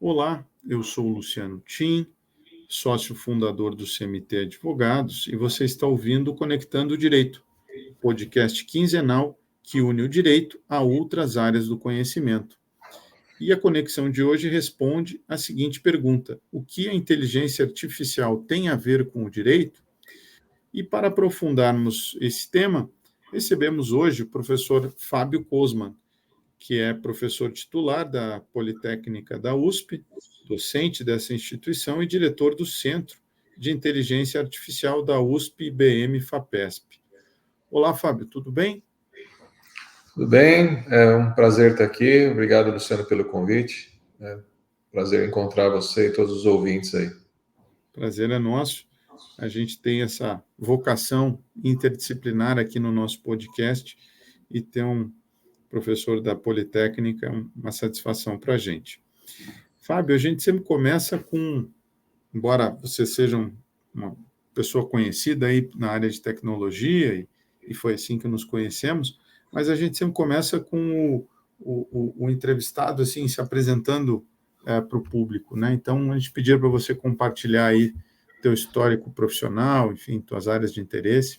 Olá, eu sou o Luciano Tim, sócio fundador do CMT Advogados, e você está ouvindo Conectando o Direito, podcast quinzenal que une o direito a outras áreas do conhecimento. E a conexão de hoje responde à seguinte pergunta: o que a inteligência artificial tem a ver com o direito? E para aprofundarmos esse tema, recebemos hoje o professor Fábio Cosman, que é professor titular da Politécnica da USP, docente dessa instituição e diretor do Centro de Inteligência Artificial da USP IBM FAPESP. Olá, Fábio, tudo bem? Tudo bem, é um prazer estar aqui. Obrigado, Luciano, pelo convite. Prazer encontrar você e todos os ouvintes aí. Prazer é nosso. A gente tem essa vocação interdisciplinar aqui no nosso podcast e ter um professor da Politécnica é uma satisfação para a gente. Fábio, a gente sempre começa com, embora você seja uma pessoa conhecida aí na área de tecnologia, e foi assim que nos conhecemos, mas a gente sempre começa com o entrevistado assim se apresentando para o público, né? Então, a gente pedia para você compartilhar aí teu histórico profissional, enfim, tuas áreas de interesse.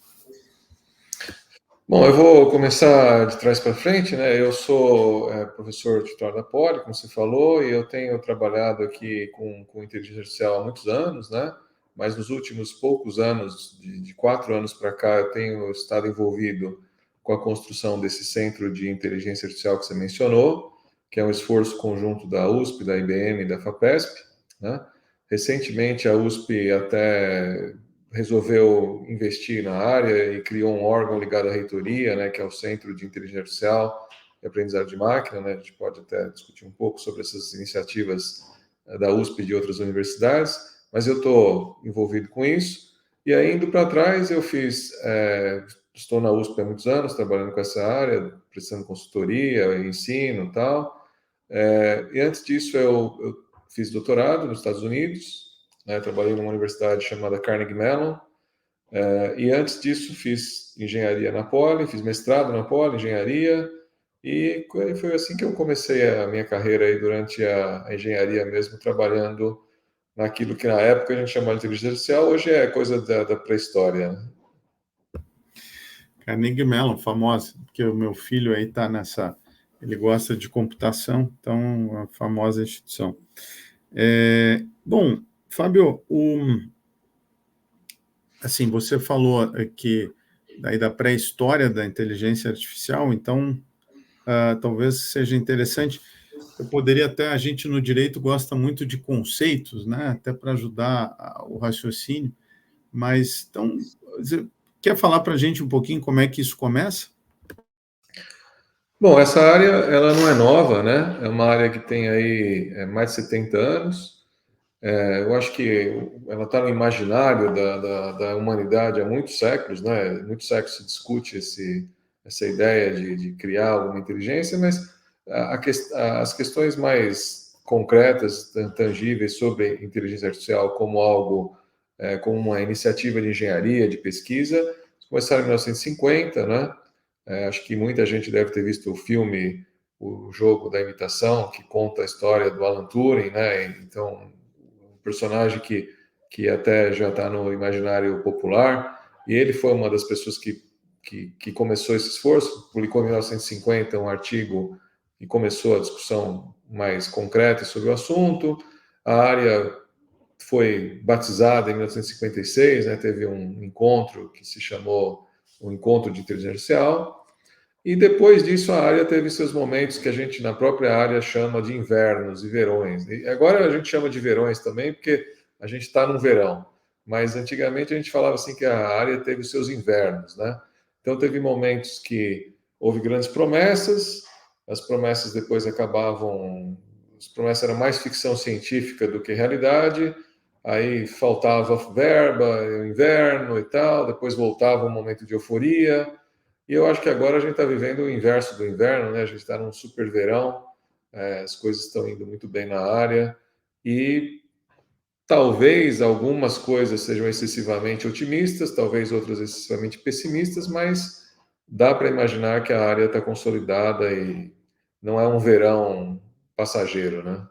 Bom, eu vou começar de trás para frente, né? Eu sou professor titular da Poli, como você falou, e eu tenho trabalhado aqui com inteligência artificial há muitos anos, né? Mas nos últimos poucos anos, de 4 anos para cá, eu tenho estado envolvido com a construção desse centro de inteligência artificial que você mencionou, que é um esforço conjunto da USP, da IBM e da FAPESP, né? Recentemente, a USP até resolveu investir na área e criou um órgão ligado à reitoria, né, que é o Centro de Inteligência Artificial e Aprendizado de Máquina, né? A gente pode até discutir um pouco sobre essas iniciativas da USP e de outras universidades, mas eu estou envolvido com isso. E aí, indo para trás, eu estou na USP há muitos anos, trabalhando com essa área, prestando consultoria, ensino e tal. E antes disso, eu fiz doutorado nos Estados Unidos, né? Trabalhei numa universidade chamada Carnegie Mellon, e antes disso fiz engenharia na Poli, fiz mestrado na Poli, engenharia, e foi assim que eu comecei a minha carreira aí durante a engenharia mesmo, trabalhando naquilo que na época a gente chamava de inteligência artificial, hoje é coisa da pré-história, né? Carnegie Mellon, famosa, porque o meu filho aí está nessa, ele gosta de computação, então, a famosa instituição. Bom, Fábio, assim, você falou que daí da pré-história da inteligência artificial, então talvez seja interessante. Eu poderia até, a gente no direito gosta muito de conceitos, né, até para ajudar o raciocínio, mas então, você quer falar para a gente um pouquinho como é que isso começa? Bom, essa área ela não é nova, né? É uma área que tem aí mais de 70 anos. Eu acho que ela está no imaginário da humanidade há muitos séculos, né? Muitos séculos se discute essa ideia de criar alguma inteligência, mas as questões mais concretas, tangíveis sobre inteligência artificial como algo, como uma iniciativa de engenharia, de pesquisa, começaram em 1950, né? Acho que muita gente deve ter visto o filme O Jogo da Imitação, que conta a história do Alan Turing, né? Então, um personagem que até já está no imaginário popular, e ele foi uma das pessoas que começou esse esforço, publicou em 1950 um artigo e começou a discussão mais concreta sobre o assunto. A área foi batizada em 1956, né? Teve um encontro que se chamou o Encontro de Inteligência Artificial, e depois disso, a área teve seus momentos que a gente, na própria área, chama de invernos e verões. E agora a gente chama de verões também, porque a gente está no verão. Mas antigamente a gente falava assim que a área teve os seus invernos, né? Então teve momentos que houve grandes promessas, as promessas depois acabavam... As promessas eram mais ficção científica do que realidade, aí faltava verba, inverno e tal, depois voltava um momento de euforia, e eu acho que agora a gente está vivendo o inverso do inverno, né? A gente está num super verão, as coisas estão indo muito bem na área e talvez algumas coisas sejam excessivamente otimistas, talvez outras excessivamente pessimistas, mas dá para imaginar que a área está consolidada e não é um verão passageiro, né?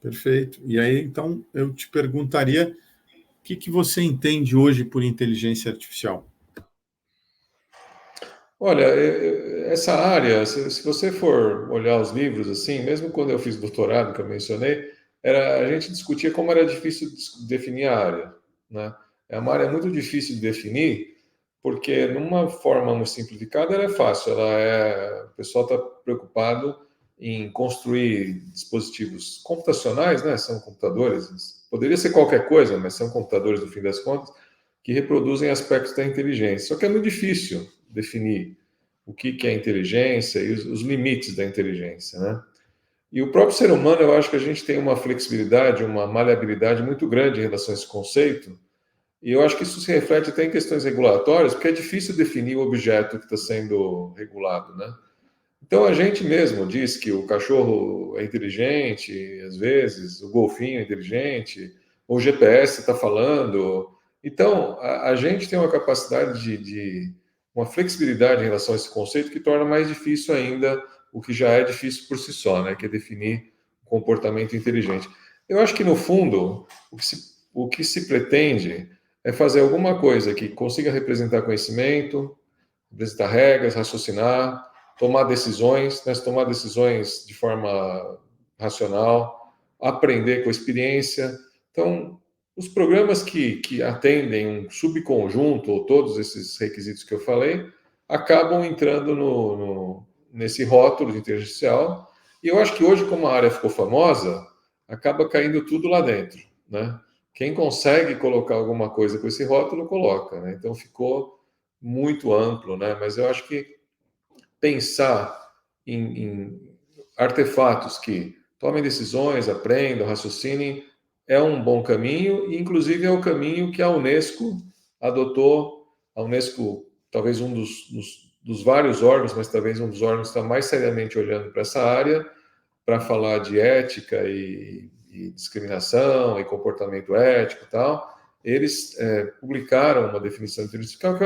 Perfeito. E aí, então, eu te perguntaria o que você entende hoje por inteligência artificial? Olha, essa área, se você for olhar os livros assim, mesmo quando eu fiz doutorado, que eu mencionei, a gente discutia como era difícil definir a área, né? É uma área muito difícil de definir, porque numa forma muito simplificada ela é fácil, o pessoal está preocupado em construir dispositivos computacionais, né? São computadores, poderia ser qualquer coisa, mas são computadores no fim das contas, que reproduzem aspectos da inteligência. Só que é muito difícil definir o que é inteligência e os limites da inteligência, né? E o próprio ser humano, eu acho que a gente tem uma flexibilidade, uma maleabilidade muito grande em relação a esse conceito, e eu acho que isso se reflete até em questões regulatórias, porque é difícil definir o objeto que está sendo regulado, né? Então a gente mesmo diz que o cachorro é inteligente, às vezes, o golfinho é inteligente, o GPS está falando. Então a gente tem uma capacidade uma flexibilidade em relação a esse conceito que torna mais difícil ainda o que já é difícil por si só, né? Que é definir o comportamento inteligente. Eu acho que no fundo o que se pretende é fazer alguma coisa que consiga representar conhecimento, representar regras, raciocinar, tomar decisões, né? Tomar decisões de forma racional, aprender com a experiência. Então, os programas que atendem um subconjunto, ou todos esses requisitos que eu falei, acabam entrando nesse rótulo de inteligência artificial. E eu acho que hoje, como a área ficou famosa, acaba caindo tudo lá dentro, né? Quem consegue colocar alguma coisa com esse rótulo, coloca, né? Então ficou muito amplo, né? Mas eu acho que pensar em artefatos que tomem decisões, aprendam, raciocinem, é um bom caminho, e inclusive é o caminho que a Unesco adotou. A Unesco, talvez um dos vários órgãos, mas talvez um dos órgãos que está mais seriamente olhando para essa área, para falar de ética e discriminação e comportamento ético e tal, eles publicaram uma definição de inteligência artificial que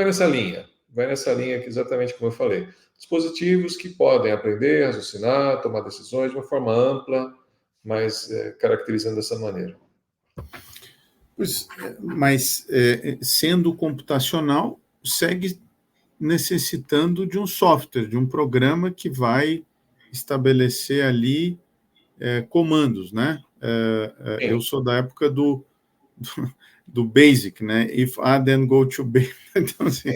vai nessa linha que exatamente como eu falei. Dispositivos que podem aprender, raciocinar, tomar decisões de uma forma ampla, mas caracterizando dessa maneira. Mas, sendo computacional, segue necessitando de um software, de um programa que vai estabelecer ali comandos, né? Eu sou da época do Basic, né? If I then go to Basic. Então, assim,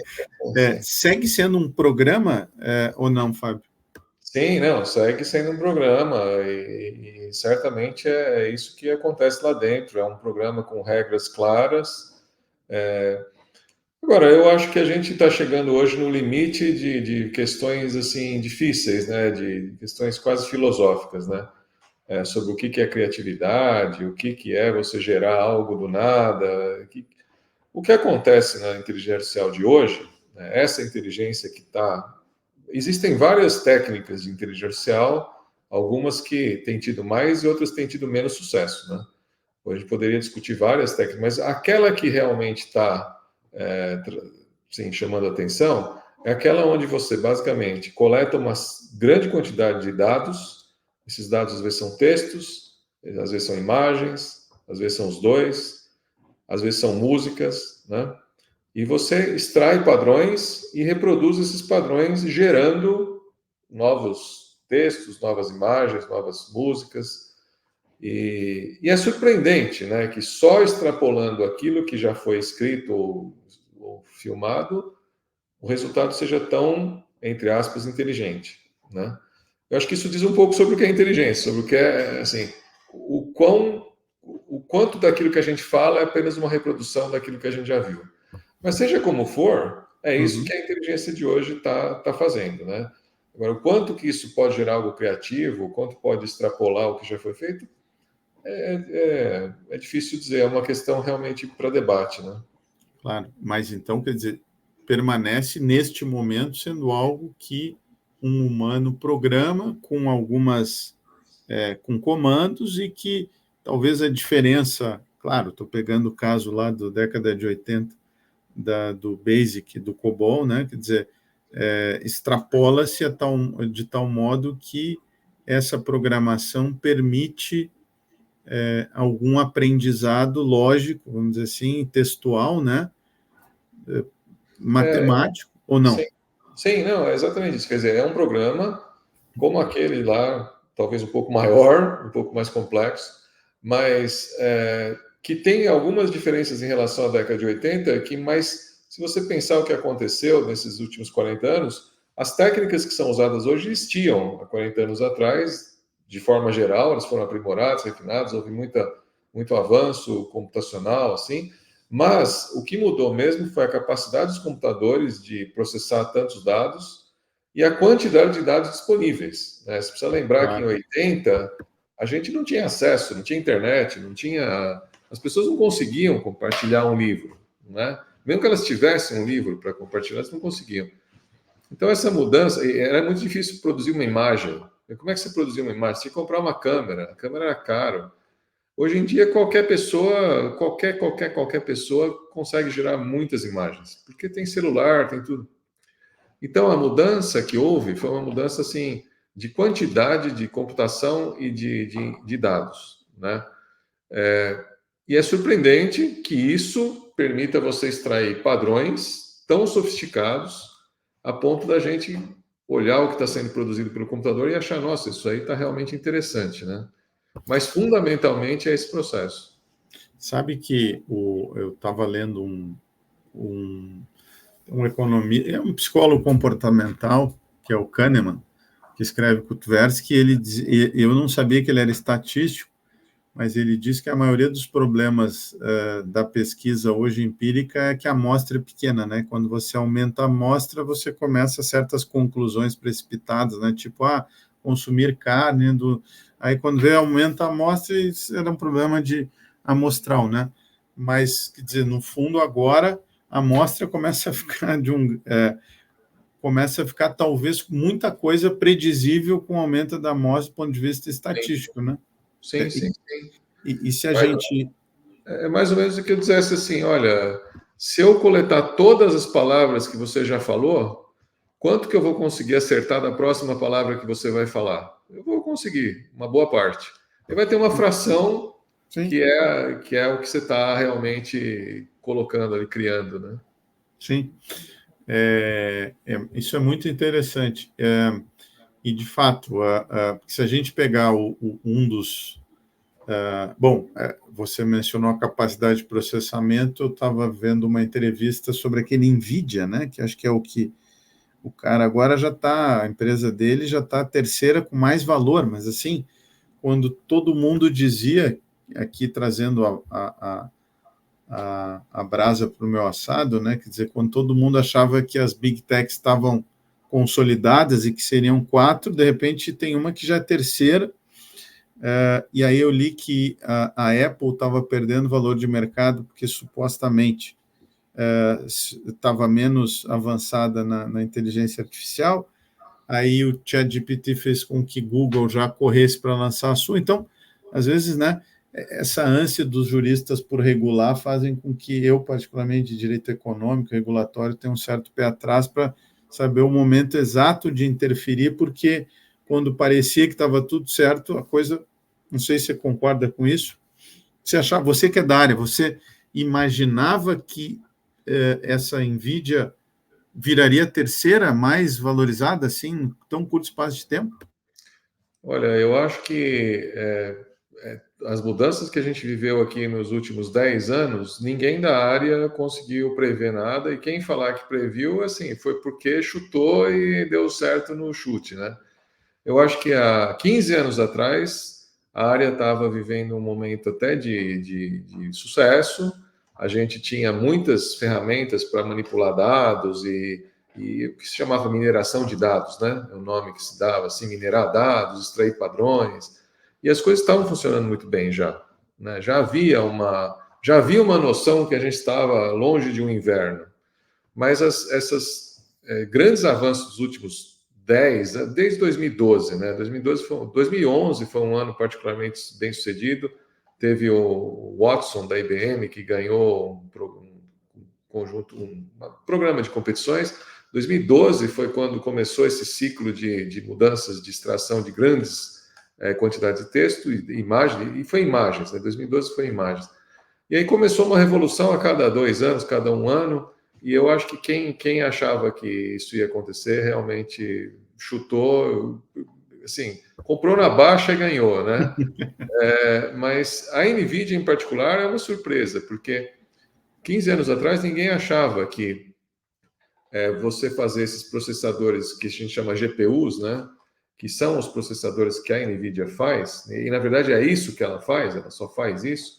segue sendo um programa ou não, Fábio? Sim, não, segue sendo um programa e certamente é isso que acontece lá dentro. É um programa com regras claras. Agora, eu acho que a gente está chegando hoje no limite de questões assim difíceis, né? De questões quase filosóficas, né? Sobre o que é criatividade, o que é você gerar algo do nada. O que acontece na inteligência artificial de hoje, né? Essa inteligência que está. Existem várias técnicas de inteligência artificial, algumas que têm tido mais e outras têm tido menos sucesso, né? A gente poderia discutir várias técnicas, mas aquela que realmente está chamando a atenção é aquela onde você basicamente coleta uma grande quantidade de dados. Esses dados às vezes são textos, às vezes são imagens, às vezes são os dois, às vezes são músicas, né? E você extrai padrões e reproduz esses padrões, gerando novos textos, novas imagens, novas músicas. E é surpreendente, né, que só extrapolando aquilo que já foi escrito ou filmado, o resultado seja tão, entre aspas, inteligente, né? Eu acho que isso diz um pouco sobre o que é inteligência, sobre o que é, assim, o quanto daquilo que a gente fala é apenas uma reprodução daquilo que a gente já viu. Mas seja como for, é isso que a inteligência de hoje está fazendo, né? Agora, o quanto que isso pode gerar algo criativo, o quanto pode extrapolar o que já foi feito, é difícil dizer, é uma questão realmente para debate, né? Claro, mas então, quer dizer, permanece neste momento sendo algo que um humano programa com com comandos e que talvez a diferença, claro, estou pegando o caso lá da década de 80, do BASIC, do COBOL, né? Quer dizer, extrapola-se de tal modo que essa programação permite algum aprendizado lógico, vamos dizer assim, textual, né? Matemático, ou Sim, não? sim, não, é exatamente isso. Quer dizer, é um programa como aquele lá, talvez um pouco maior, um pouco mais complexo, mas que tem algumas diferenças em relação à década de 80, mas se você pensar o que aconteceu nesses últimos 40 anos, as técnicas que são usadas hoje existiam há 40 anos atrás, de forma geral, elas foram aprimoradas, refinadas, houve muito avanço computacional, assim, mas o que mudou mesmo foi a capacidade dos computadores de processar tantos dados e a quantidade de dados disponíveis, né? Você precisa lembrar que em Claro. 80 a gente não tinha acesso, não tinha internet, não tinha. As pessoas não conseguiam compartilhar um livro, né? Mesmo que elas tivessem um livro para compartilhar, elas não conseguiam. Então, essa mudança, era muito difícil produzir uma imagem. Como é que você produzia uma imagem? Você tinha que comprar uma câmera, a câmera era caro. Hoje em dia, qualquer pessoa, qualquer pessoa consegue gerar muitas imagens, porque tem celular, tem tudo. Então, a mudança que houve foi uma mudança assim de quantidade de computação e de dados, né? E é surpreendente que isso permita você extrair padrões tão sofisticados a ponto da gente olhar o que está sendo produzido pelo computador e achar, nossa, isso aí está realmente interessante, né? Mas fundamentalmente é esse processo. Sabe que eu estava lendo um, um economista, é um psicólogo comportamental, que é o Kahneman, que escreve com o Tversky, eu não sabia que ele era estatístico, mas ele diz que a maioria dos problemas da pesquisa hoje empírica é que a amostra é pequena, né? Quando você aumenta a amostra, você começa certas conclusões precipitadas, né? Tipo, consumir carne, aí quando vê aumenta a amostra, isso era um problema de amostral, né? Mas, quer dizer, no fundo, agora a amostra começa a ficar começa a ficar talvez muita coisa predizível com o aumento da amostra do ponto de vista estatístico, né? Sim, sim, sim. E se a gente... É mais ou menos o que eu dissesse assim, olha, se eu coletar todas as palavras que você já falou, quanto que eu vou conseguir acertar da próxima palavra que você vai falar? Eu vou conseguir, uma boa parte. E vai ter uma fração Sim, que é o que você está realmente colocando ali, criando, né? sim. Isso é muito interessante. E, de fato, se a gente pegar um dos... bom, você mencionou a capacidade de processamento, eu estava vendo uma entrevista sobre aquele NVIDIA, né, que acho que é o que o cara agora já está, a empresa dele já está a terceira com mais valor, mas assim, quando todo mundo dizia, aqui trazendo a brasa para o meu assado, né? Quer dizer, quando todo mundo achava que as big techs estavam consolidadas e que seriam quatro, de repente tem uma que já é terceira, e aí eu li que a Apple estava perdendo valor de mercado porque supostamente estava menos avançada na inteligência artificial, aí o ChatGPT fez com que Google já corresse para lançar a sua. Então, às vezes, né, essa ânsia dos juristas por regular fazem com que eu, particularmente de direito econômico, regulatório, tenha um certo pé atrás para saber o momento exato de interferir, porque quando parecia que estava tudo certo, a coisa, não sei se você concorda com isso, você que é da área, você imaginava que essa NVIDIA viraria a terceira mais valorizada, assim, em tão curto espaço de tempo? Olha, eu acho que as mudanças que a gente viveu aqui nos últimos 10 anos, ninguém da área conseguiu prever nada, e quem falar que previu, assim, foi porque chutou e deu certo no chute, né? Eu acho que há 15 anos atrás, a área estava vivendo um momento até de sucesso, a gente tinha muitas ferramentas para manipular dados e o que se chamava mineração de dados, né? É o nome que se dava, assim, minerar dados, extrair padrões, e as coisas estavam funcionando muito bem já, né? Já havia uma noção que a gente estava longe de um inverno, mas essas grandes avanços dos últimos 10, desde 2012, né? 2011 foi um ano particularmente bem sucedido. Teve o Watson da IBM que ganhou um programa de competições. 2012 foi quando começou esse ciclo de mudanças de extração de grandes quantidade de texto e imagem, e foi imagens, né? 2012 foi imagens. E aí começou uma revolução a cada 2 anos, cada 1 ano, e eu acho que quem achava que isso ia acontecer realmente chutou, assim, comprou na baixa e ganhou, né? Mas a NVIDIA em particular é uma surpresa, porque 15 anos atrás ninguém achava que você fazer esses processadores que a gente chama GPUs, né? Que são os processadores que a NVIDIA faz, e na verdade é isso que ela faz, ela só faz isso.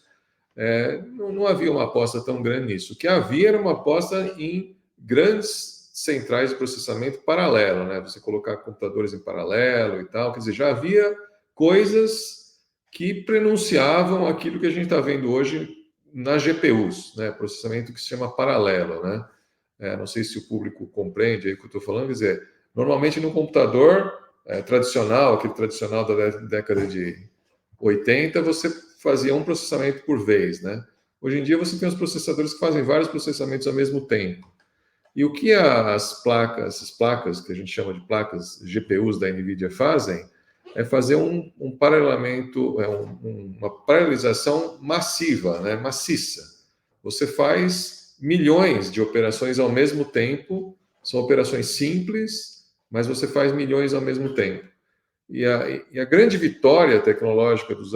Não havia uma aposta tão grande nisso. O que havia era uma aposta em grandes centrais de processamento paralelo, né? Você colocar computadores em paralelo e tal. Quer dizer, já havia coisas que prenunciavam aquilo que a gente está vendo hoje nas GPUs, né? Processamento que se chama paralelo, né? Não sei se o público compreende aí o que eu estou falando. Quer dizer, normalmente no computador tradicional, aquele tradicional da década de 80, você fazia um processamento por vez, né? Hoje em dia você tem os processadores que fazem vários processamentos ao mesmo tempo. E o que essas placas que a gente chama de placas GPUs da NVIDIA fazem é fazer um paralelamento, uma paralelização massiva, né? Maciça. Você faz milhões de operações ao mesmo tempo, são operações simples, mas você faz milhões ao mesmo tempo. E a grande vitória tecnológica dos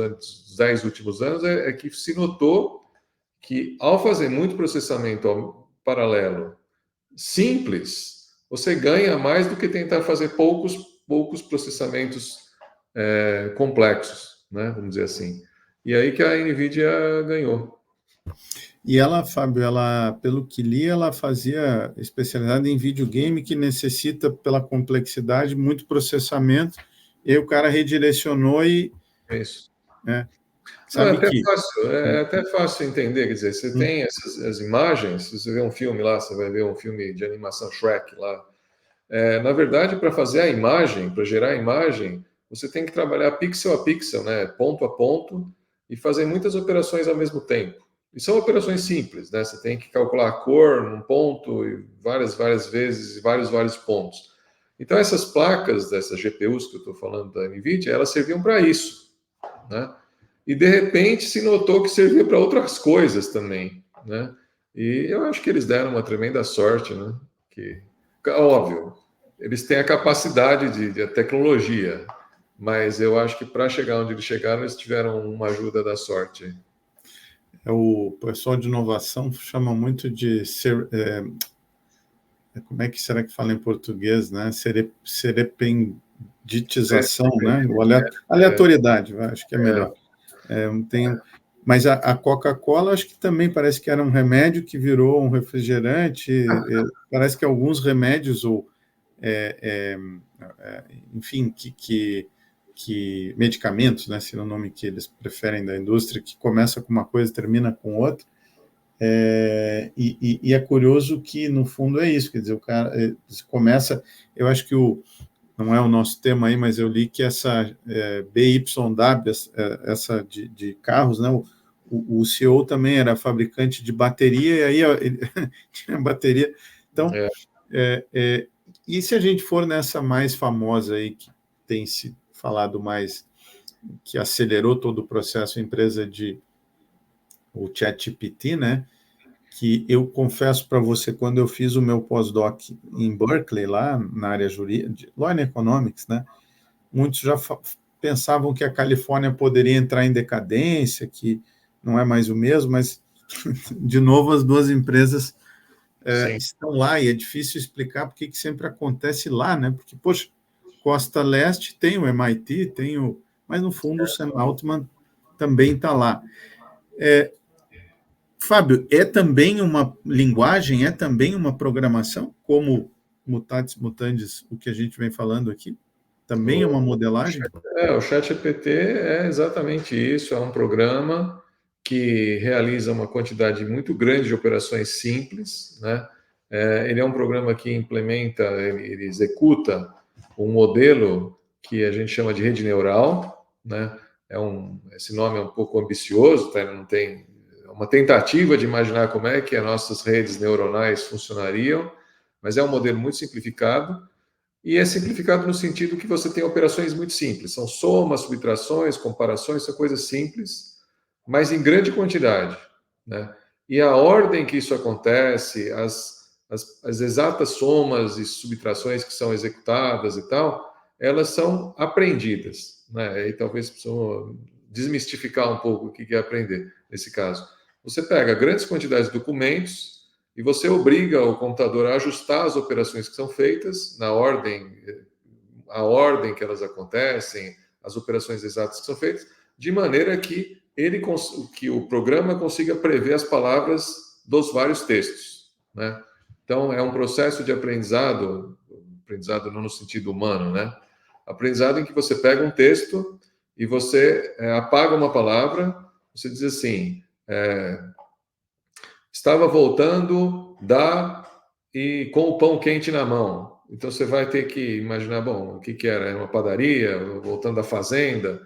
10 últimos anos é que se notou que, ao fazer muito processamento paralelo simples, você ganha mais do que tentar fazer poucos processamentos complexos, né? Vamos dizer assim. E aí que a NVIDIA ganhou. E ela, Fábio, pelo que li, ela fazia especialidade em videogame que necessita, pela complexidade, muito processamento. E aí o cara redirecionou e... Isso. Sabe é até fácil entender, quer dizer, você tem as imagens, se você vê um filme lá, você vai ver um filme de animação Shrek lá. Na verdade, para fazer a imagem, para gerar a imagem, você tem que trabalhar pixel a pixel, né, ponto a ponto, e fazer muitas operações ao mesmo tempo. E são operações simples, né? Você tem que calcular a cor num ponto e várias vezes, e vários pontos. Então, essas placas dessas GPUs que eu estou falando da NVIDIA, elas serviam para isso, né? E, de repente, se notou que servia para outras coisas também, né? E eu acho que eles deram uma tremenda sorte, né? Que, óbvio, eles têm a capacidade de tecnologia, mas eu acho que para chegar onde eles chegaram, eles tiveram uma ajuda da sorte. O pessoal de inovação chama muito de como é que será que fala em português, né? Serependitização, né? Aleatoriedade, acho que é melhor. Mas a Coca-Cola, acho que também parece que era um remédio que virou um refrigerante. Parece que alguns remédios, ou enfim, que medicamentos, né, se é o nome que eles preferem da indústria, que começa com uma coisa e termina com outra. E é curioso que, no fundo, é isso. Quer dizer, o cara começa... Eu acho que não é o nosso tema aí, mas eu li que essa BYW, essa de carros, né? O CEO também era fabricante de bateria, e aí ele tinha bateria. Então, e se a gente for nessa mais famosa aí, que tem se falado mais, que acelerou todo o processo, a empresa o ChatGPT, né? Que eu confesso para você, quando eu fiz o meu pós-doc em Berkeley, lá na área jurídica, Law and Economics, né, muitos já pensavam que a Califórnia poderia entrar em decadência, que não é mais o mesmo, mas, de novo, as duas empresas estão lá, e é difícil explicar porque que sempre acontece lá, né? Porque, poxa, Costa Leste tem o MIT, mas, no fundo, o Sam Altman também está lá. Fábio, é também uma linguagem, é também uma programação, como mutatis mutandis, o que a gente vem falando aqui? Também é uma modelagem? O ChatGPT é exatamente isso, é um programa que realiza uma quantidade muito grande de operações simples, né? Ele é um programa que implementa, ele executa um modelo que a gente chama de rede neural, né? Esse nome é um pouco ambicioso, tá? Não tem uma tentativa de imaginar como é que as nossas redes neuronais funcionariam, mas é um modelo muito simplificado. E é simplificado no sentido que você tem operações muito simples. São somas, subtrações, comparações, são coisas simples, mas em grande quantidade, né? E a ordem que isso acontece, as exatas somas e subtrações que são executadas e tal, elas são aprendidas, né? E talvez precisam desmistificar um pouco o que é aprender nesse caso. Você pega grandes quantidades de documentos e você obriga o computador a ajustar as operações que são feitas na ordem, a ordem que elas acontecem, as operações exatas que são feitas, de maneira que que o programa consiga prever as palavras dos vários textos, né? Então é um processo de aprendizado, aprendizado não no sentido humano, né? Aprendizado em que você pega um texto e você apaga uma palavra, você diz assim, estava voltando e com o pão quente na mão. Então você vai ter que imaginar, bom, o que era? Era uma padaria, voltando da fazenda.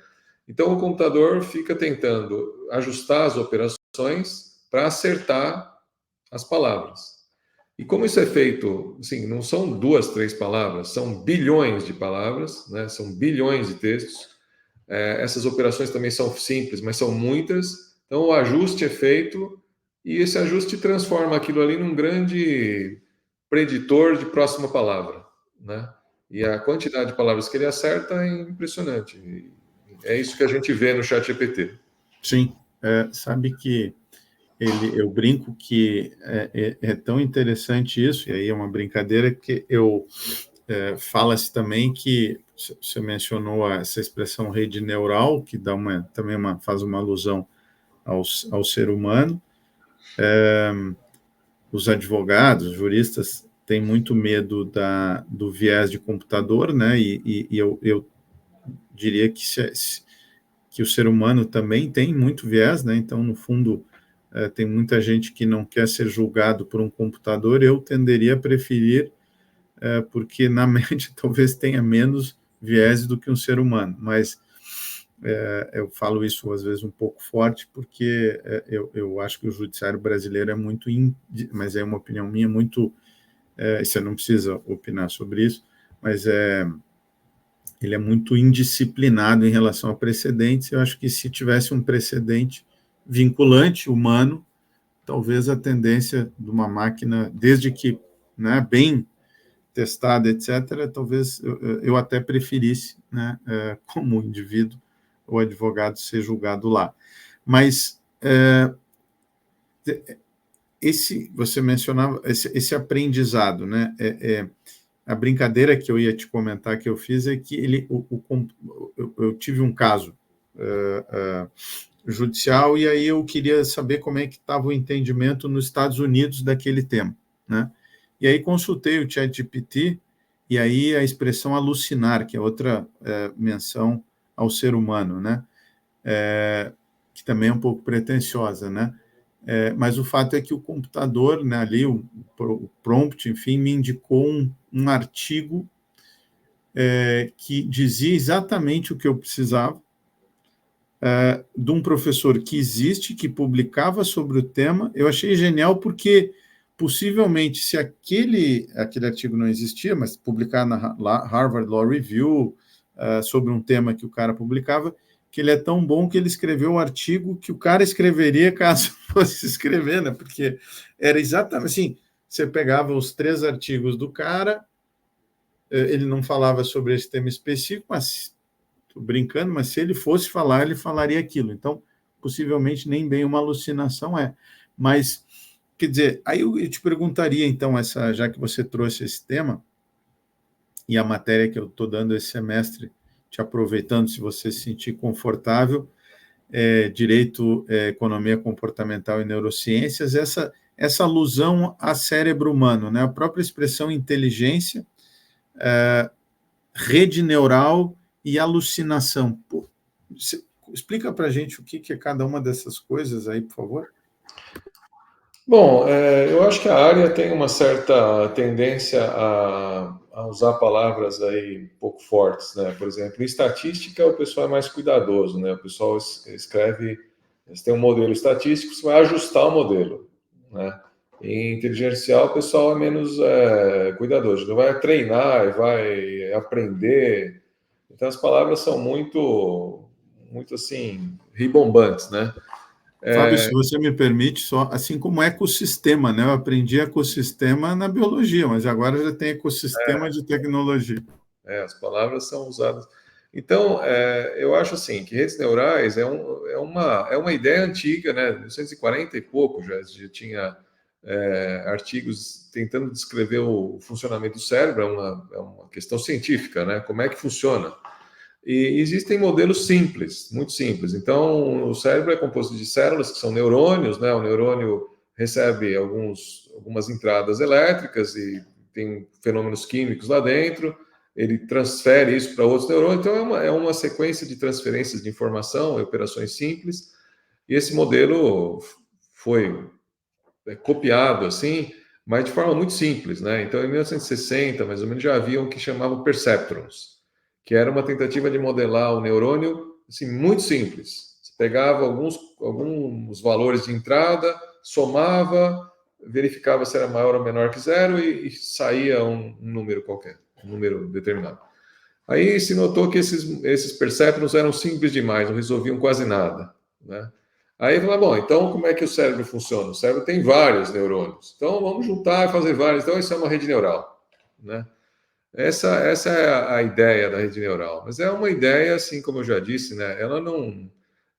Então o computador fica tentando ajustar as operações para acertar as palavras. E como isso é feito, assim, não são 2, 3 palavras, são bilhões de palavras, né? São bilhões de textos. Essas operações também são simples, mas são muitas. Então o ajuste é feito e esse ajuste transforma aquilo ali num grande preditor de próxima palavra, né? E a quantidade de palavras que ele acerta é impressionante. E é isso que a gente vê no ChatGPT. Sim, sabe que eu brinco que é tão interessante isso, e aí é uma brincadeira que fala-se também que você mencionou essa expressão rede neural, que também faz uma alusão ao ser humano. Os advogados, juristas, têm muito medo do viés de computador, né? E eu diria que o ser humano também tem muito viés, né? Então, no fundo, tem muita gente que não quer ser julgado por um computador. Eu tenderia a preferir, porque na média talvez tenha menos viés do que um ser humano, mas eu falo isso às vezes um pouco forte, porque eu acho que o judiciário brasileiro é muito, mas é uma opinião minha, muito, você não precisa opinar sobre isso, mas ele é muito indisciplinado em relação a precedentes. Eu acho que se tivesse um precedente vinculante, humano, talvez a tendência de uma máquina, desde que, né, bem testada, etc., talvez eu até preferisse, né, como indivíduo, o advogado ser julgado lá. Mas você mencionava esse aprendizado, né? A brincadeira que eu ia te comentar que eu fiz é que eu tive um caso judicial e aí eu queria saber como é que estava o entendimento nos Estados Unidos daquele tema, né? E aí consultei o ChatGPT e aí a expressão alucinar, que é outra menção ao ser humano, né? Que também é um pouco pretensiosa, né? Mas o fato é que o computador, né, ali, o prompt, enfim, me indicou um artigo que dizia exatamente o que eu precisava, de um professor que existe, que publicava sobre o tema. Eu achei genial porque, possivelmente, se aquele artigo não existia, mas publicar na Harvard Law Review, sobre um tema que o cara publicava, que ele é tão bom que ele escreveu o artigo que o cara escreveria caso fosse escrever, né? Porque era exatamente assim, você pegava os 3 artigos do cara, ele não falava sobre esse tema específico, mas, estou brincando, mas se ele fosse falar, ele falaria aquilo. Então, possivelmente, nem bem uma alucinação é. Mas, quer dizer, aí eu te perguntaria, então, já que você trouxe esse tema, e a matéria que eu estou dando esse semestre, te aproveitando, se você se sentir confortável, Direito, Economia Comportamental e Neurociências, essa alusão a cérebro humano, né? A própria expressão inteligência, rede neural e alucinação. Pô, explica para a gente o que é cada uma dessas coisas aí, por favor. Bom, eu acho que a área tem uma certa tendência a usar palavras aí um pouco fortes, né? Por exemplo, em estatística o pessoal é mais cuidadoso, né? O pessoal escreve, você tem um modelo estatístico, você vai ajustar o modelo, né? Em inteligência artificial, o pessoal é menos cuidadoso. Não vai treinar, vai aprender. Então, as palavras são muito assim, ribombantes, né? Fábio, se você me permite, só assim como ecossistema, né? Eu aprendi ecossistema na biologia, mas agora já tem ecossistema de tecnologia. As palavras são usadas. Então, eu acho assim que redes neurais é uma ideia antiga, né? 1940 e pouco já tinha artigos tentando descrever o funcionamento do cérebro, é uma questão científica, né? Como é que funciona? E existem modelos simples, muito simples. Então, o cérebro é composto de células que são neurônios, né? O neurônio recebe algumas entradas elétricas e tem fenômenos químicos lá dentro. Ele transfere isso para outros neurônios. Então, é uma sequência de transferências de informação, operações simples. E esse modelo foi copiado assim, mas de forma muito simples, né? Então, em 1960, mais ou menos, já havia o que chamavam perceptrons, que era uma tentativa de modelar o neurônio assim muito simples. Você pegava alguns valores de entrada, somava, verificava se era maior ou menor que zero e saía um número qualquer, um número determinado. Aí se notou que esses perceptrons eram simples demais, não resolviam quase nada, né? Aí falou, bom, então como é que o cérebro funciona? O cérebro tem vários neurônios, então vamos juntar e fazer vários. Então isso é uma rede neural, né? Essa é a ideia da rede neural, mas é uma ideia, assim como eu já disse, né? Ela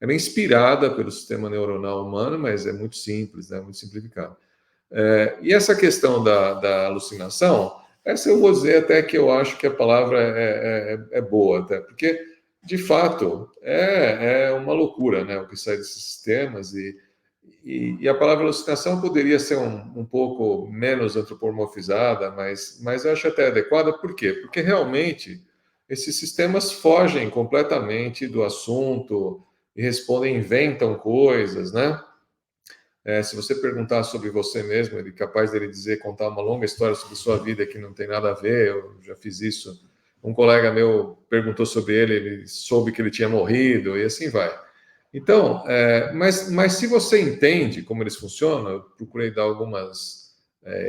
é inspirada pelo sistema neuronal humano, mas é muito simples, né? Muito simplificado. E essa questão da alucinação, essa eu vou dizer até que eu acho que a palavra é boa, até, porque, de fato, é uma loucura, né, o que sai desses sistemas, e a palavra alucinação poderia ser um pouco menos antropomorfizada, mas eu acho até adequada, por quê? Porque realmente esses sistemas fogem completamente do assunto e respondem, inventam coisas, né? Se você perguntar sobre você mesmo, ele é capaz dele dizer, contar uma longa história sobre sua vida que não tem nada a ver. Eu já fiz isso. Um colega meu perguntou sobre ele soube que ele tinha morrido e assim vai. Então, mas se você entende como eles funcionam, eu procurei dar algumas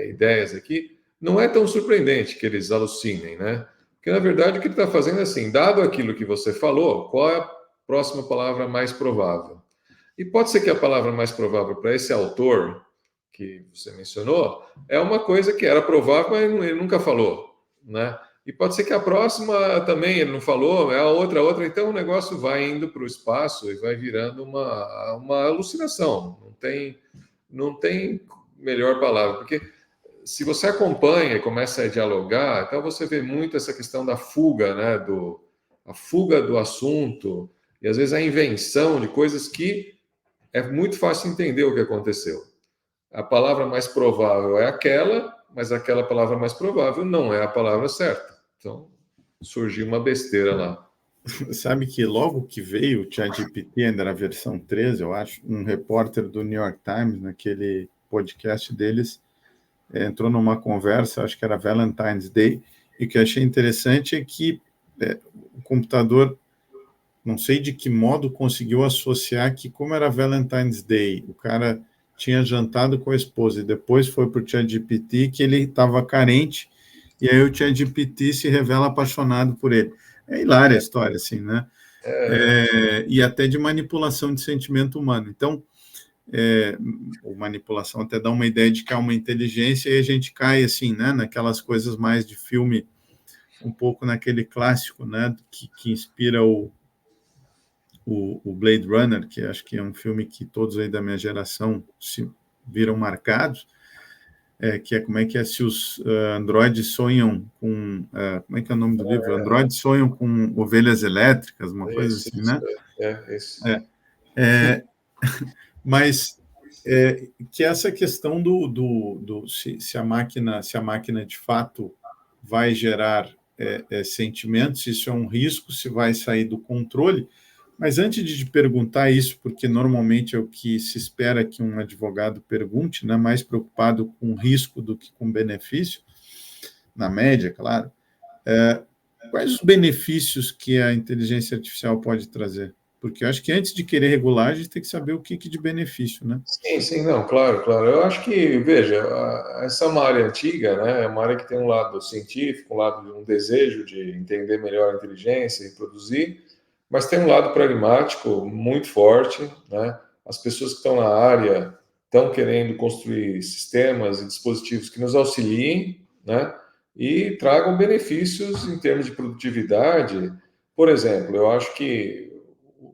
ideias aqui, não é tão surpreendente que eles alucinem, né? Porque, na verdade, o que ele está fazendo é assim, dado aquilo que você falou, qual é a próxima palavra mais provável? E pode ser que a palavra mais provável para esse autor que você mencionou é uma coisa que era provável, mas ele nunca falou, né? E pode ser que a próxima também ele não falou, é a outra. Então o negócio vai indo para o espaço e vai virando uma alucinação. Não tem melhor palavra, porque se você acompanha e começa a dialogar, então você vê muito essa questão da fuga, né? A fuga do assunto e às vezes a invenção de coisas que é muito fácil entender o que aconteceu. A palavra mais provável é aquela, mas aquela palavra mais provável não é a palavra certa. Então, surgiu uma besteira lá. Sabe que logo que veio o ChatGPT, ainda na versão 13, eu acho, um repórter do New York Times, naquele podcast deles, entrou numa conversa, acho que era Valentine's Day, e o que eu achei interessante é que o computador, não sei de que modo, conseguiu associar que, como era Valentine's Day, o cara tinha jantado com a esposa e depois foi para o ChatGPT que ele estava carente, e aí o ChatGPT se revela apaixonado por ele. É hilária a história, assim, né? E até de manipulação de sentimento humano. Então, ou manipulação até dá uma ideia de que há uma inteligência e a gente cai, assim, né, naquelas coisas mais de filme, um pouco naquele clássico, né, que inspira o Blade Runner, que acho que é um filme que todos aí da minha geração se viram marcados, que é como é que é se os androides sonham com... como é que é o nome do livro? Androides sonham com ovelhas elétricas, uma coisa Isso, assim, isso, né? isso. É, mas que essa questão se a máquina de fato vai gerar sentimentos, isso é um risco, se vai sair do controle. Mas antes de te perguntar isso, porque normalmente é o que se espera que um advogado pergunte, né, mais preocupado com risco do que com benefício, na média, claro, quais os benefícios que a inteligência artificial pode trazer? Porque eu acho que antes de querer regular, a gente tem que saber o que de benefício, né? Sim, sim, não, claro, claro. Eu acho que, veja, essa é uma área antiga, né? É uma área que tem um lado científico, um lado de um desejo de entender melhor a inteligência e produzir, mas tem um lado pragmático muito forte, né? As pessoas que estão na área estão querendo construir sistemas e dispositivos que nos auxiliem, né? E tragam benefícios em termos de produtividade. Por exemplo, eu acho que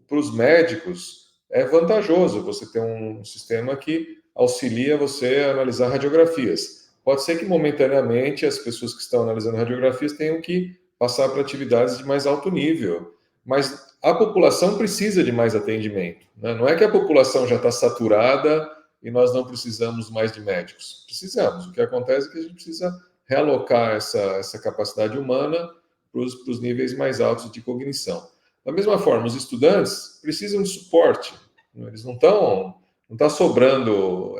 para os médicos é vantajoso você ter um sistema que auxilia você a analisar radiografias. Pode ser que momentaneamente as pessoas que estão analisando radiografias tenham que passar para atividades de mais alto nível, mas a população precisa de mais atendimento, né? Não é que a população já está saturada e nós não precisamos mais de médicos. Precisamos. O que acontece é que a gente precisa realocar essa capacidade humana para os níveis mais altos de cognição. Da mesma forma, os estudantes precisam de suporte. Eles não está sobrando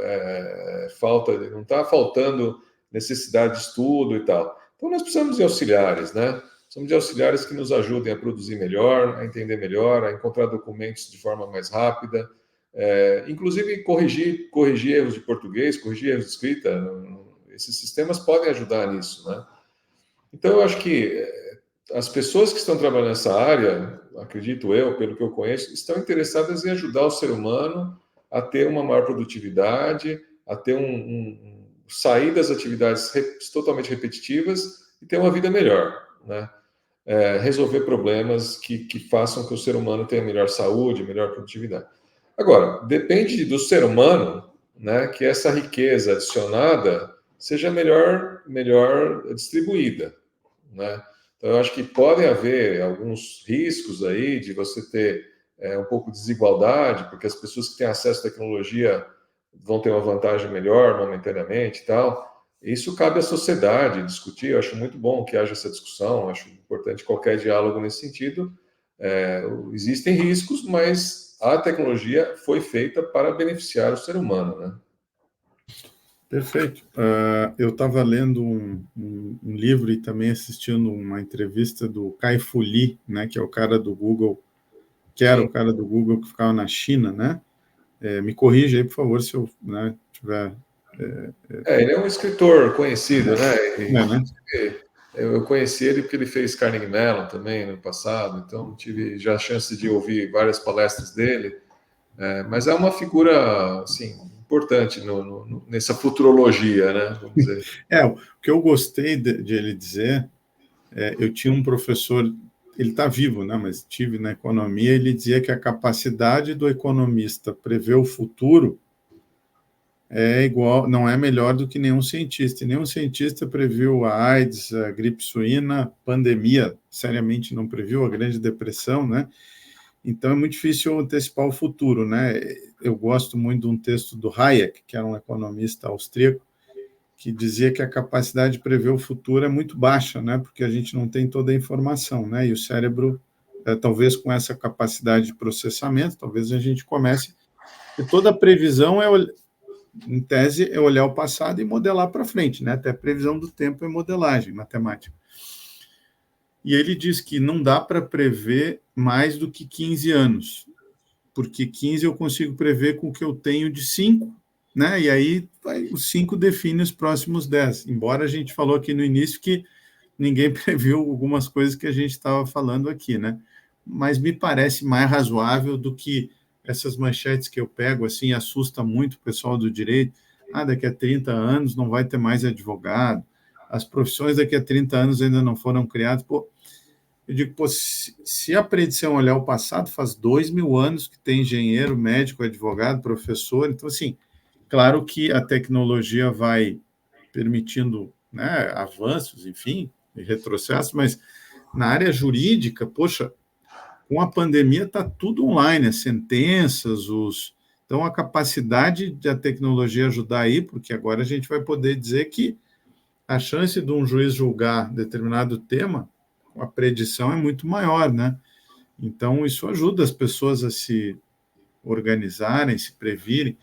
não está faltando necessidade de estudo e tal. Então nós precisamos de auxiliares, né? Precisamos de auxiliares que nos ajudem a produzir melhor, a entender melhor, a encontrar documentos de forma mais rápida, inclusive corrigir erros de português, corrigir erros de escrita. Esses sistemas podem ajudar nisso, né? Então eu acho que as pessoas que estão trabalhando nessa área, acredito eu, pelo que eu conheço, estão interessadas em ajudar o ser humano a ter uma maior produtividade, a ter sair das atividades totalmente repetitivas e ter uma vida melhor, né? Resolver problemas que façam que o ser humano tenha melhor saúde, melhor produtividade. Agora, depende do ser humano, né, que essa riqueza adicionada seja melhor distribuída, né? Então, eu acho que podem haver alguns riscos aí de você ter um pouco de desigualdade, porque as pessoas que têm acesso à tecnologia vão ter uma vantagem melhor momentaneamente e tal. Isso cabe à sociedade discutir. Eu acho muito bom que haja essa discussão, acho importante qualquer diálogo nesse sentido. Existem riscos, mas a tecnologia foi feita para beneficiar o ser humano, né? Perfeito. Eu estava lendo um livro e também assistindo uma entrevista do Kai-Fu Lee, né, que é o cara do Google, que era Sim. o cara do Google que ficava na China, né? Me corrija aí, por favor, se eu, né, tiver... Ele é um escritor conhecido, né? né? Eu conheci ele porque ele fez Carnegie Mellon também no passado, então tive já a chance de ouvir várias palestras dele. Mas é uma figura assim, importante nessa futurologia, né? Vamos dizer. O que eu gostei de ele dizer, eu tinha um professor, ele está vivo, né? Mas tive na economia, ele dizia que a capacidade do economista prever o futuro não é melhor do que nenhum cientista. E nenhum cientista previu a AIDS, a gripe suína, pandemia, seriamente não previu, a Grande Depressão, né? Então é muito difícil antecipar o futuro, né? Eu gosto muito de um texto do Hayek, que era um economista austríaco, que dizia que a capacidade de prever o futuro é muito baixa, né? Porque a gente não tem toda a informação, né? E o cérebro, talvez com essa capacidade de processamento, talvez a gente comece. E toda previsão em tese, é olhar o passado e modelar para frente, né? Até a previsão do tempo é modelagem matemática. E ele diz que não dá para prever mais do que 15 anos, porque 15 eu consigo prever com o que eu tenho de 5, né? E aí os 5 definem os próximos 10. Embora a gente falou aqui no início que ninguém previu algumas coisas que a gente estava falando aqui, né? Mas me parece mais razoável do que essas manchetes que eu pego, assim, assusta muito o pessoal do direito. Daqui a 30 anos não vai ter mais advogado, as profissões daqui a 30 anos ainda não foram criadas. Pô, eu digo, se a predição olhar o passado, faz 2.000 anos que tem engenheiro, médico, advogado, professor. Então, assim, claro que a tecnologia vai permitindo, né, avanços, enfim, e retrocessos, mas na área jurídica, poxa, com a pandemia está tudo online, as sentenças, então a capacidade da tecnologia ajudar aí, porque agora a gente vai poder dizer que a chance de um juiz julgar determinado tema, a predição é muito maior, né? Então isso ajuda as pessoas a se organizarem, se previrem.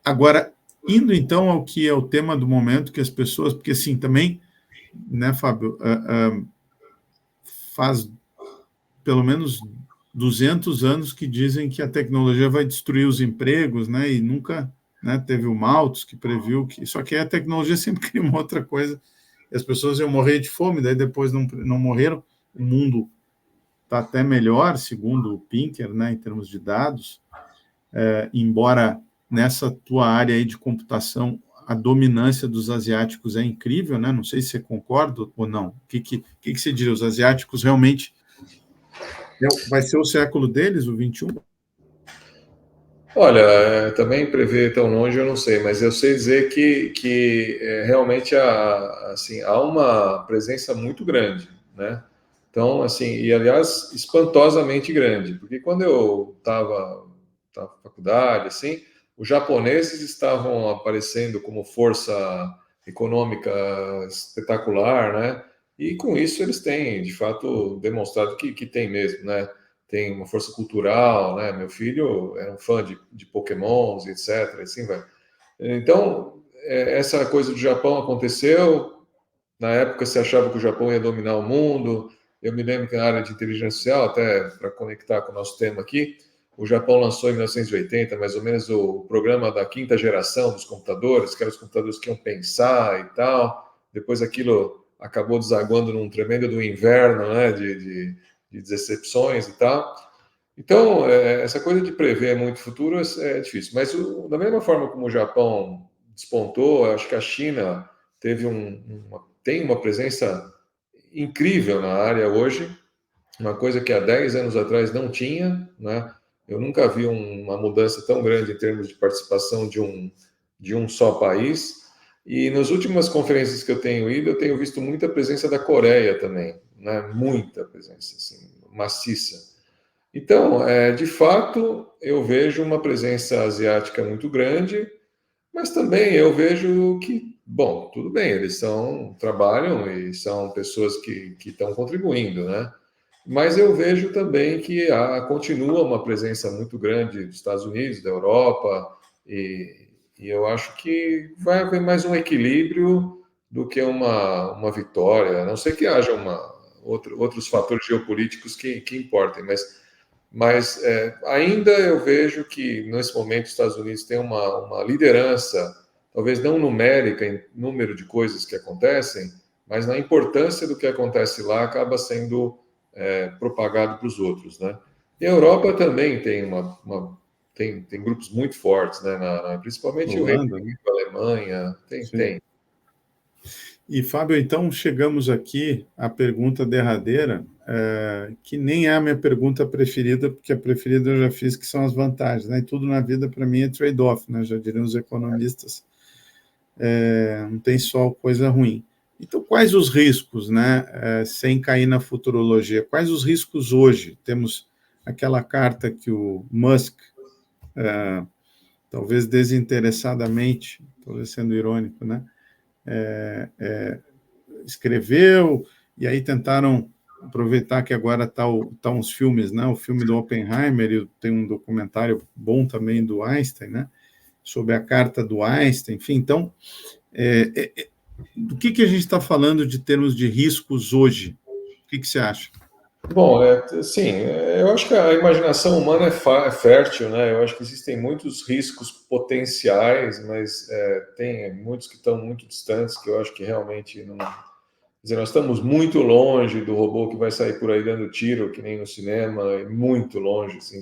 Agora, indo então ao que é o tema do momento, que as pessoas, porque assim também, né, Fábio, faz pelo menos 200 anos que dizem que a tecnologia vai destruir os empregos, né? E nunca, né, teve o Malthus que previu que... Só que a tecnologia sempre cria uma outra coisa. E as pessoas iam morrer de fome, daí depois não morreram. O mundo está até melhor, segundo o Pinker, né, em termos de dados, embora nessa tua área aí de computação a dominância dos asiáticos é incrível, né? Não sei se você concorda ou não. O que você diria? Os asiáticos realmente vai ser o século deles, o 21? Olha, também prever tão longe eu não sei, mas eu sei dizer que realmente assim, há uma presença muito grande, né? Então, assim, e aliás, espantosamente grande, porque quando eu estava na faculdade, assim, os japoneses estavam aparecendo como força econômica espetacular, né? E com isso eles têm, de fato, demonstrado que tem mesmo, né? Tem uma força cultural, né? Meu filho era um fã de Pokémons, etc. Assim vai. Então, essa coisa do Japão aconteceu. Na época, se achava que o Japão ia dominar o mundo. Eu me lembro que na área de inteligência artificial, até para conectar com o nosso tema aqui, o Japão lançou em 1980, mais ou menos, o programa da quinta geração dos computadores, que eram os computadores que iam pensar e tal. Depois aquilo acabou desaguando num tremendo do inverno, né, de decepções e tal. Então, essa coisa de prever muito futuro é difícil. Mas, da mesma forma como o Japão despontou, eu acho que a China tem uma presença incrível na área hoje, uma coisa que há 10 anos atrás não tinha, né? Eu nunca vi uma mudança tão grande em termos de participação de um só país. E nas últimas conferências que eu tenho ido, eu tenho visto muita presença da Coreia também, né? Muita presença, assim, maciça. Então, de fato, eu vejo uma presença asiática muito grande, mas também eu vejo que, bom, tudo bem, trabalham e são pessoas que estão contribuindo, né? Mas eu vejo também que continua uma presença muito grande dos Estados Unidos, da Europa, e eu acho que vai haver mais um equilíbrio do que uma vitória, a não ser que haja outros fatores geopolíticos que importem, mas ainda eu vejo que, nesse momento, os Estados Unidos têm uma liderança, talvez não numérica em número de coisas que acontecem, mas na importância do que acontece lá acaba sendo propagado para os outros, né? E a Europa também tem grupos muito fortes, né? Principalmente o Reino Holanda, né? Unido, a Alemanha, Sim. tem. E, Fábio, então chegamos aqui à pergunta derradeira, que nem é a minha pergunta preferida, porque a preferida eu já fiz, que são as vantagens, né? E tudo na vida, para mim, é trade-off, né? Já diriam os economistas, não tem só coisa ruim. Então, quais os riscos, né? Sem cair na futurologia, quais os riscos hoje? Temos aquela carta que o Musk, talvez desinteressadamente, talvez sendo irônico, né? Escreveu, e aí tentaram aproveitar que agora tá uns filmes, né? O filme do Oppenheimer, e tem um documentário bom também do Einstein, né? Sobre a carta do Einstein, enfim. Então, do que a gente está falando de termos de riscos hoje? O que você acha? Bom, sim, eu acho que a imaginação humana é fértil, né? Eu acho que existem muitos riscos potenciais, mas tem muitos que estão muito distantes, que eu acho que realmente não. Quer dizer, nós estamos muito longe do robô que vai sair por aí dando tiro, que nem no cinema, muito longe. Assim.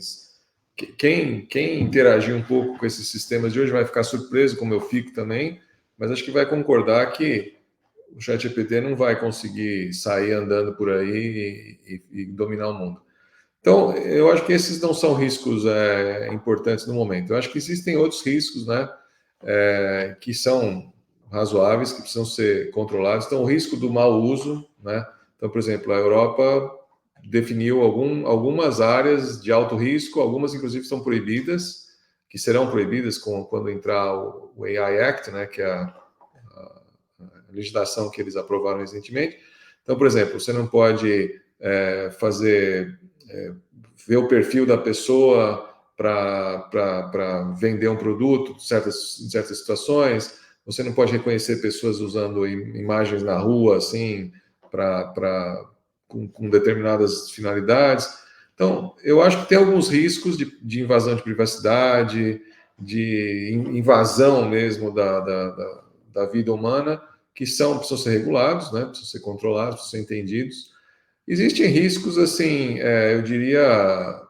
Quem interagir um pouco com esses sistemas de hoje vai ficar surpreso, como eu fico também, mas acho que vai concordar que o ChatGPT não vai conseguir sair andando por aí e dominar o mundo. Então, eu acho que esses não são riscos importantes no momento. Eu acho que existem outros riscos, né, que são razoáveis, que precisam ser controlados. Então, o risco do mau uso, né? Então, por exemplo, a Europa definiu algumas áreas de alto risco, algumas inclusive estão proibidas, que serão proibidas quando entrar o AI Act, né, que é a legislação que eles aprovaram recentemente. Então, por exemplo, você não pode ver o perfil da pessoa para vender um produto em certas situações. Você não pode reconhecer pessoas usando imagens na rua, assim, para com determinadas finalidades. Então, eu acho que tem alguns riscos de invasão de privacidade, de invasão mesmo da vida humana, que precisam ser regulados, né? Precisam ser controlados, precisam ser entendidos. Existem riscos, assim, eu diria,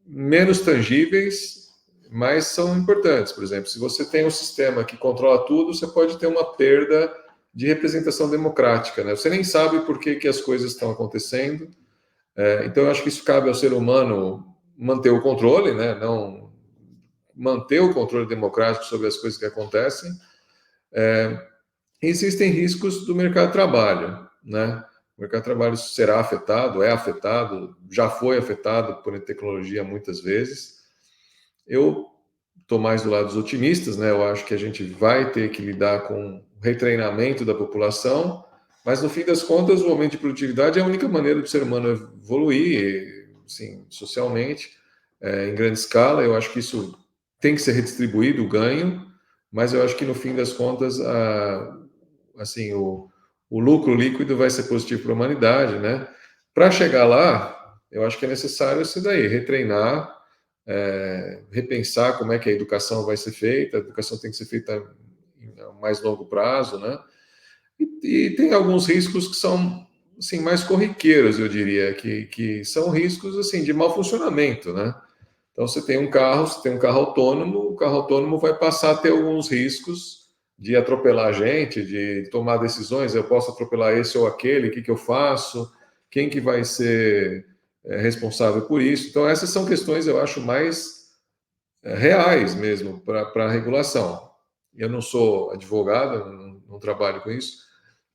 menos tangíveis, mas são importantes. Por exemplo, se você tem um sistema que controla tudo, você pode ter uma perda de representação democrática, né? Você nem sabe por que as coisas estão acontecendo. Então, eu acho que isso cabe ao ser humano manter o controle, né? Não manter o controle democrático sobre as coisas que acontecem. Existem riscos do mercado de trabalho, né? O mercado de trabalho será afetado, é afetado, já foi afetado por tecnologia muitas vezes. Eu estou mais do lado dos otimistas, né? Eu acho que a gente vai ter que lidar com o retreinamento da população, mas no fim das contas, o aumento de produtividade é a única maneira do ser humano evoluir, assim, socialmente, em grande escala. Eu acho que isso tem que ser redistribuído, o ganho, mas eu acho que no fim das contas, assim, o lucro líquido vai ser positivo para a humanidade, né? Para chegar lá, eu acho que é necessário isso daí, retreinar, repensar como é que a educação vai ser feita. A educação tem que ser feita a mais longo prazo, né? E tem alguns riscos que são, assim, mais corriqueiros, eu diria, que são riscos, assim, de mau funcionamento, né? Então, você tem um carro autônomo, o carro autônomo vai passar a ter alguns riscos de atropelar a gente, de tomar decisões. Eu posso atropelar esse ou aquele, o que eu faço? Quem que vai ser responsável por isso? Então, essas são questões, eu acho, mais reais mesmo para a regulação. Eu não sou advogado, não trabalho com isso,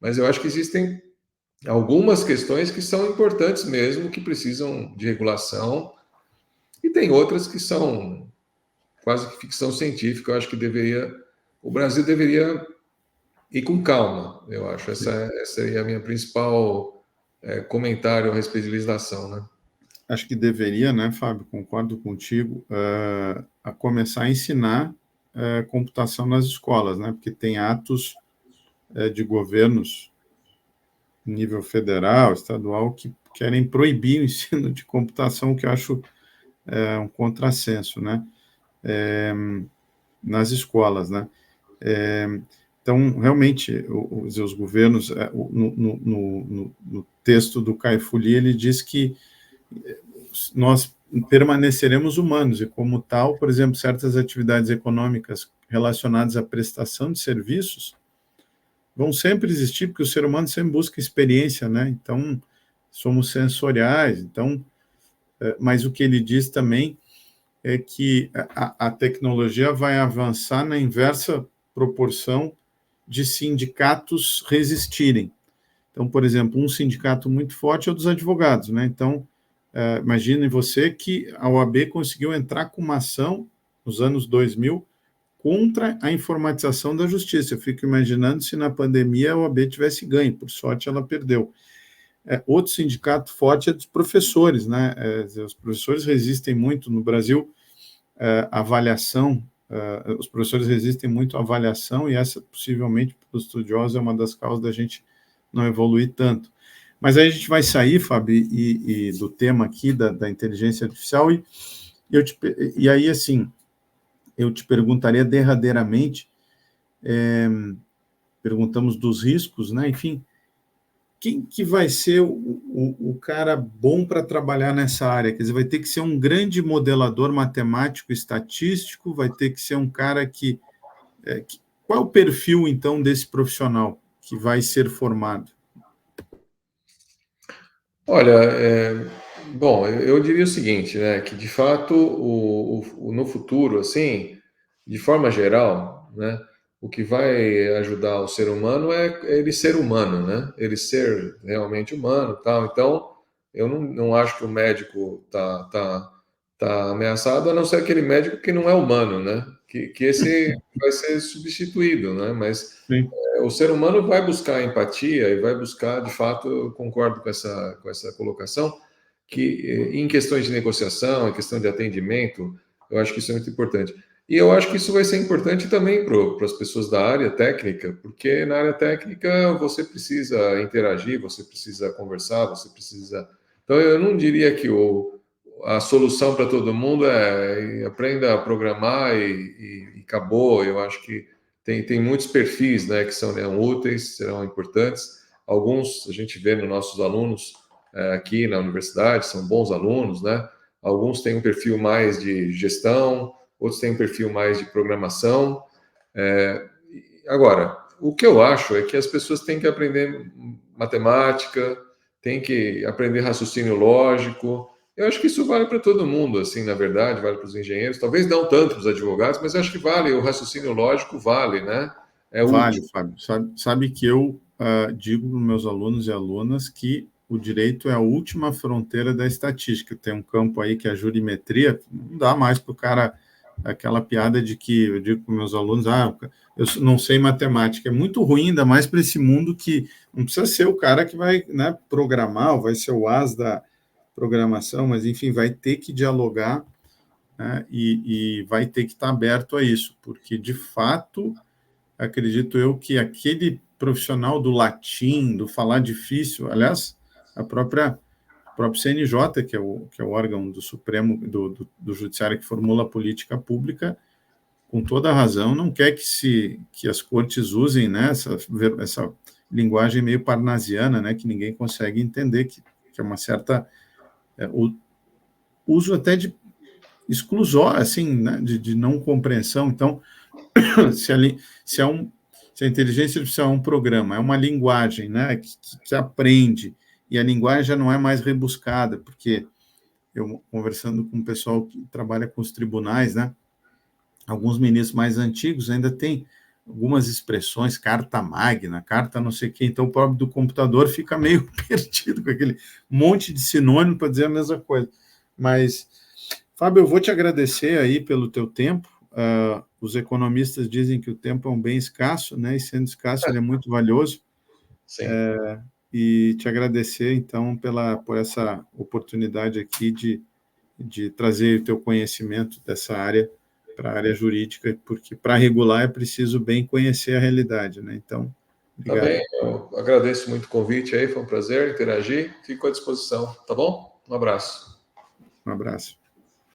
mas eu acho que existem algumas questões que são importantes mesmo, que precisam de regulação, e tem outras que são quase que ficção científica. Eu acho que o Brasil deveria ir com calma, eu acho. Essa seria a minha principal comentário a respeito de legislação, né? Acho que deveria, né, Fábio? Concordo contigo, a começar a ensinar computação nas escolas, né? Porque tem atos de governos nível federal, estadual, que querem proibir o ensino de computação, que eu acho um contrassenso, né? Nas escolas, né? Então, realmente, os governos, no texto do Caifuli, ele diz que nós permaneceremos humanos e, como tal, por exemplo, certas atividades econômicas relacionadas à prestação de serviços vão sempre existir, porque o ser humano sempre busca experiência, né? Então, somos sensoriais. Então, mas o que ele diz também é que a tecnologia vai avançar na inversa proporção de sindicatos resistirem. Então, por exemplo, um sindicato muito forte é o dos advogados, né? Então, imagine você que a OAB conseguiu entrar com uma ação nos anos 2000 contra a informatização da justiça. Eu fico imaginando se na pandemia a OAB tivesse ganho, por sorte ela perdeu. Outro sindicato forte é dos professores, né? Os professores resistem muito no Brasil, avaliação, os professores resistem muito à avaliação, e essa, possivelmente, para os estudiosos, é uma das causas da gente não evoluir tanto. Mas aí a gente vai sair, Fábio, e do tema aqui da inteligência artificial, e aí, assim, eu te perguntaria derradeiramente, perguntamos dos riscos, né? Enfim, quem que vai ser o cara bom para trabalhar nessa área? Quer dizer, vai ter que ser um grande modelador matemático estatístico, vai ter que ser um cara qual é o perfil, então, desse profissional que vai ser formado? Olha, bom, eu diria o seguinte, né, que de fato no futuro, assim, de forma geral, né, o que vai ajudar o ser humano é ele ser humano, né, ele ser realmente humano, tal. Então, eu não acho que o médico tá ameaçado, a não ser aquele médico que não é humano, né, que esse vai ser substituído, né, mas Sim. o ser humano vai buscar empatia e vai buscar, de fato, eu concordo com essa colocação, que em questões de negociação, em questão de atendimento, eu acho que isso é muito importante. E eu acho que isso vai ser importante também para as pessoas da área técnica, porque na área técnica você precisa interagir, você precisa conversar, você precisa. Então, eu não diria que a solução para todo mundo é aprenda a programar e acabou. Eu acho que tem muitos perfis, né, que serão úteis, serão importantes. Alguns a gente vê nos nossos alunos aqui na universidade, são bons alunos, né? Alguns têm um perfil mais de gestão, outros têm um perfil mais de programação. É, Agora, o que eu acho é que as pessoas têm que aprender matemática, têm que aprender raciocínio lógico. Eu acho que isso vale para todo mundo, assim, na verdade, vale para os engenheiros, talvez não tanto para os advogados, mas eu acho que vale, o raciocínio lógico vale, né? É Vale, útil. Fábio. Sabe que eu digo para os meus alunos e alunas que o direito é a última fronteira da estatística. Tem um campo aí que é a jurimetria, não dá mais para o cara aquela piada de que eu digo para os meus alunos, eu não sei matemática. É muito ruim, ainda mais para esse mundo que não precisa ser o cara que vai, né, programar, ou vai ser o as da programação, mas enfim, vai ter que dialogar, né, e vai ter que estar aberto a isso, porque de fato acredito eu que aquele profissional do latim, do falar difícil, aliás, a próprio CNJ, que é o órgão do Supremo, do Judiciário que formula a política pública, com toda a razão, não quer que as cortes usem, né, essa linguagem meio parnasiana, né, que ninguém consegue entender, que é uma certa o uso até de exclusório, assim, né, de não compreensão. Então, se a, se, é um, se a inteligência artificial é um programa, é uma linguagem, né, que aprende, e a linguagem já não é mais rebuscada, porque eu, conversando com o pessoal que trabalha com os tribunais, né, alguns ministros mais antigos ainda têm algumas expressões, carta magna, carta não sei o quê, então o próprio do computador fica meio perdido com aquele monte de sinônimo para dizer a mesma coisa. Mas, Fábio, eu vou te agradecer aí pelo teu tempo. Os economistas dizem que o tempo é um bem escasso, né? E sendo escasso, ele é muito valioso. Sim, E te agradecer, então, por essa oportunidade aqui de trazer o teu conhecimento dessa área para a área jurídica, porque para regular é preciso bem conhecer a realidade, né? Então, tá bem. obrigado. Eu agradeço muito o convite aí, foi um prazer interagir. Fico à disposição, tá bom? Um abraço. Um abraço.